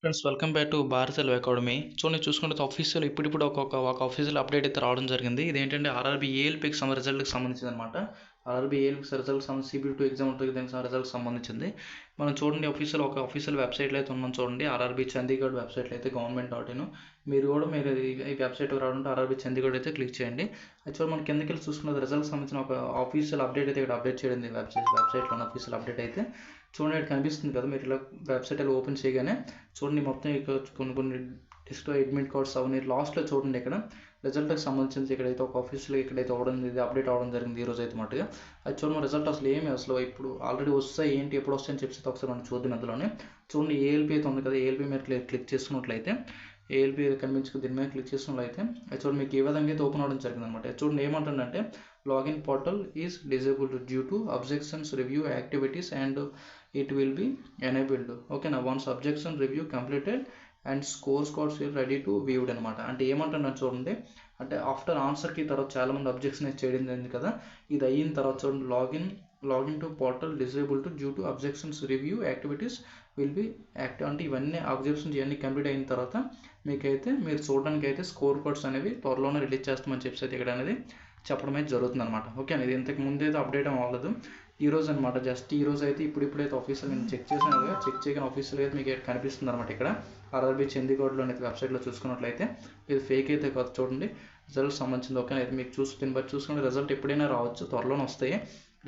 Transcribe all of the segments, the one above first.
Friends welcome back to Bharat selves academy. చూడండి చూసుకుంటే official ఇప్పుడు ఒక ఆఫీషియల్ అప్డేట్ అయితే రావడం జరిగింది. ఇదేంటంటే ఆర్ఆర్బీ ఏఎల్పీకి రిజల్ట్కి సంబంధించింది అనమాట. ఆర్ఆర్బీ ఏఎల్పీ రిజల్ట్కి సంబంధించి సిబిల్ 2 ఎగ్జామ్ ఉంటుంది, దానికి రిజల్ట్కి సంబంధించింది. మనం చూడండి ఒక ఆఫీషియల్ వెబ్సైట్లో అయితే ఉన్నాం. చూడండి ఆర్ఆర్బీ చండీగఢ్ వెబ్సైట్లో అయితే గవర్నమెంట్.in. మీరు ఈ వెబ్సైట్ రావాలంటే ఆర్ఆర్బీ చండీగఢ్ అయితే క్లిక్ చేయండి. యాక్చువల్ మనం కిందకి వెళ్ళి చూసుకున్న రిజల్ట్కి సంబంధించిన ఒక ఆఫీషియల్ అప్డేట్ అయితే ఇక్కడ అప్డేట్ చేయడం వెబ్సైట్లో ఉన్న ఆఫీషియల్ అప్డేట్ అయితే చూడండి ఇక్కడ కనిపిస్తుంది కదా. మీరు ఇలా వెబ్సైట్ ఇలా ఓపెన్ చేయగానే చూడండి మొత్తం ఇక్కడ కొన్ని డిస్క్ అడ్మిట్ కార్డ్స్ అవన్నీ లాస్ట్లో చూడండి ఇక్కడ రిజల్ట్కి సంబంధించి ఇక్కడైతే ఒక ఆఫీస్లో ఇక్కడైతే ఇది అప్డేట్ అవ్వడం జరిగింది ఈ రోజు అయితే మట్టుగా. అది చూడండి రిజల్ట్ అసలు ఇప్పుడు ఆల్రెడీ వస్తాయి ఏంటి ఎప్పుడు వస్తాయని చెప్పి ఒకసారి మనం చూద్దాం. అందులోనే చూడండి ఏఎల్పీ అయితే ఉంది కదా, ఏఎల్పీ మీద క్లిక్ చేసుకున్నట్లయితే ఏఎల్పీ కనిపించుకుని దీని మీద క్లిక్ చేసినట్లయితే అది చూడండి మీకు ఏ విధంగా అయితే ఓపెన్ అవ్వడం జరిగింది అనమాట. చూడండి ఏమంటుందంటే login portal is disabled due to objections review activities and it will be enabled. Okay నా once objection review completed and scores ready to viewed అనమాట. అంటే ఏమంటున్నాను చూడండి, అంటే ఆఫ్టర్ ఆన్సర్కి తర్వాత చాలామంది అబ్జెక్షన్ చేయడం జరిగింది కదా, ఇది అయిన తర్వాత చూడండి login to portal disabled due to objections review activities will be active. అంటే ఇవన్నీ అబ్జెక్షన్స్ ఇవన్నీ కంప్లీట్ అయిన తర్వాత మీకైతే మీరు చూడడానికి అయితే స్కోర్ కోడ్స్ అనేవి త్వరలోనే రిలీజ్ చేస్తామని చెప్పి అయితే ఇక్కడ అనేది చెప్పడం అయితే జరుగుతుంది అనమాట. ఓకే ఇది ఇంతకు ముందు అయితే అప్డేట్ అవ్వలేదు ఈ రోజు అనమాట. జస్ట్ ఈ రోజు అయితే ఇప్పుడైతే ఆఫీషియల్ నేను చెక్ చేసాను కదా, చెక్ చేయగానే ఆఫీషియల్ అయితే మీకు కనిపిస్తుంది అనమాట. ఇక్కడ ఆర్ఆర్బీ చండీగఢ్లో అయితే వెబ్సైట్లో చూసుకున్నట్లయితే ఇది ఫేక్ అయితే కాదు. చూడండి రిజల్ట్ సంబంధించింది. ఓకే అయితే మీకు దీన్ని బట్టి చూసుకుంటే రిజల్ట్ ఎప్పుడైనా రావచ్చు, త్వరలోనే వస్తాయి.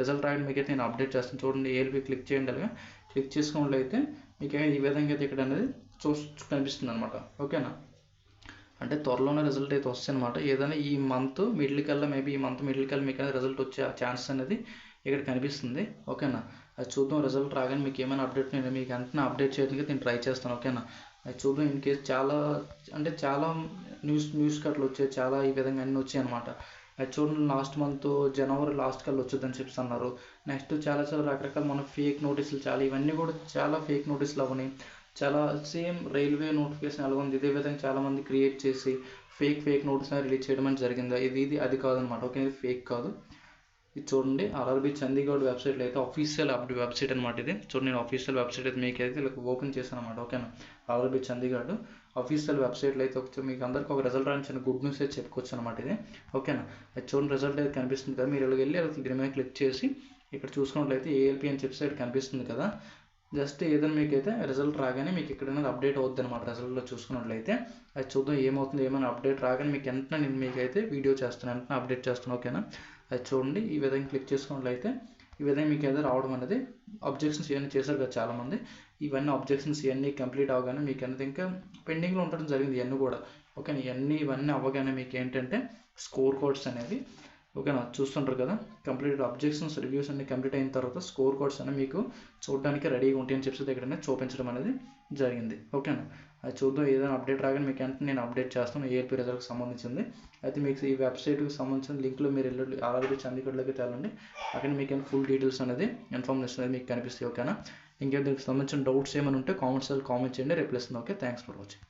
రిజల్ట్ రాయడం మీకైతే నేను అప్డేట్ చేస్తాను. చూడండి ఏఎల్పీ క్లిక్ చేయండి, అలాగే క్లిక్ చేసుకున్నట్లయితే మీకు ఈ విధంగా అయితే ఇక్కడ అనేది కనిపిస్తుంది అనమాట. ఓకేనా అంటే త్వరలోనే రిజల్ట్ అయితే వస్తాయి అనమాట. ఏదైనా ఈ మంత్ మిడిల్ కల్లా మీకు అనేది రిజల్ట్ వచ్చే ఛాన్సెస్ అనేది ఇక్కడ కనిపిస్తుంది. ఓకేనా అది చూద్దాం. రిజల్ట్ రాగానే మీకు ఏమైనా అప్డేట్ నేను మీకు వెంటనే అప్డేట్ చేయడానికి నేను ట్రై చేస్తాను. ఓకేనా అది చూద్దాం. ఇన్ కేసు చాలా న్యూస్ కట్లు వచ్చాయి, చాలా ఈ విధంగా అన్నీ వచ్చాయి అనమాట. అది చూడండి లాస్ట్ మంత్ జనవరి లాస్ట్ కల్లా వచ్చిందని చెప్పి అన్నారు. నెక్స్ట్ చాలా రకరకాల మన ఫేక్ నోటీసులు ఇవన్నీ కూడా చాలా ఫేక్ నోటీసులు అవని చాలా సేమ్ రైల్వే నోటిఫికేషన్ ఎలా ఉంది ఇదే విధంగా చాలామంది క్రియేట్ చేసి ఫేక్ నోటీస్ రిలీజ్ చేయడం అని జరిగింది. ఇది అది కాదనమాట. ఓకే ఇది ఫేక్ కాదు. ఇది చూడండి ఆర్ఆర్బీ చండీగఢ్ వెబ్సైట్లో అయితే ఆఫీషియల్ వెబ్సైట్ అనమాట. ఇది చూడండి నేను ఆఫీషియల్ వెబ్సైట్ అయితే మీకు అయితే ఇలా ఓపెన్ చేశాను అనమాట. ఓకేనా ఆర్ఆర్బీ చండీగఢ్ ఆఫీషియల్ వెబ్సైట్లో అయితే మీకు అందరికీ ఒక రిజల్ట్ రాని చిన్న గుడ్ న్యూస్ అయితే చెప్పుకోవచ్చు అనమాట ఇది. ఓకేనా అది చూడండి రిజల్ట్ అయితే కనిపిస్తుంది కదా, మీరు ఇలా వెళ్ళి దీని మీద క్లిక్ చేసి ఇక్కడ చూసుకున్నట్లయితే ఏఎల్పీ అని చెప్పి సైడ్ కనిపిస్తుంది కదా. జస్ట్ ఏదైనా మీకైతే రిజల్ట్ రాగానే మీకు ఎక్కడైనా అప్డేట్ అవుద్ది అనమాట. రిజల్ట్లో చూసుకున్నట్లయితే అది చూద్దాం ఏమవుతుంది. ఏమైనా అప్డేట్ రాగానే మీకు వెంటనే నేను మీకైతే వీడియో చేస్తాను, వెంటనే అప్డేట్ చేస్తాను. ఓకేనా అది చూడండి ఈ విధంగా క్లిక్ చేసుకున్నట్లయితే ఈ విధంగా మీకు ఏదో రావడం అనేది అబ్జెక్షన్స్ ఇవన్నీ చేశారు కదా చాలామంది. ఇవన్నీ అబ్జెక్షన్స్ ఇవన్నీ కంప్లీట్ అవగానే మీకు అనేది ఇంకా పెండింగ్లో ఉండడం జరిగింది ఇవన్నీ కూడా. ఓకేనా ఇవన్నీ అవ్వగానే మీకు ఏంటంటే స్కోర్ కోడ్స్ అనేవి ఓకేనా చూస్తుంటారు కదా, కంప్లీట్ అబ్జెక్షన్స్ రివ్యూస్ అన్ని కంప్లీట్ అయిన తర్వాత స్కోర్ కోడ్స్ అనేవి మీకు చూడడానికి రెడీగా ఉంటాయని చెప్పి దగ్గర చూపించడం అనేది జరిగింది. ఓకేనా అది చూద్దాం. ఏదైనా అప్డేట్ రాగానే మీకు వెంటనే నేను అప్డేట్ చేస్తాను ఏఎల్పీ రిజల్ట్కి సంబంధించింది. అయితే మీకు ఈ వెబ్సైట్కి సంబంధించిన లింక్లో మీరు వెళ్ళి ఆల్రెడీ చండీగఢ్లోకి వెళ్ళండి, అక్కడ మీకు ఫుల్ డీటెయిల్స్ అనేది ఇన్ఫర్మేషన్ అనేది మీకు కనిపిస్తాయి. ఓకేనా ఇంకేం దీనికి సంబంధించిన డౌట్స్ ఏమైనా ఉంటే కామెంట్ చేయండి, రిప్లై ఇస్తుంది. Okay thanks for watching.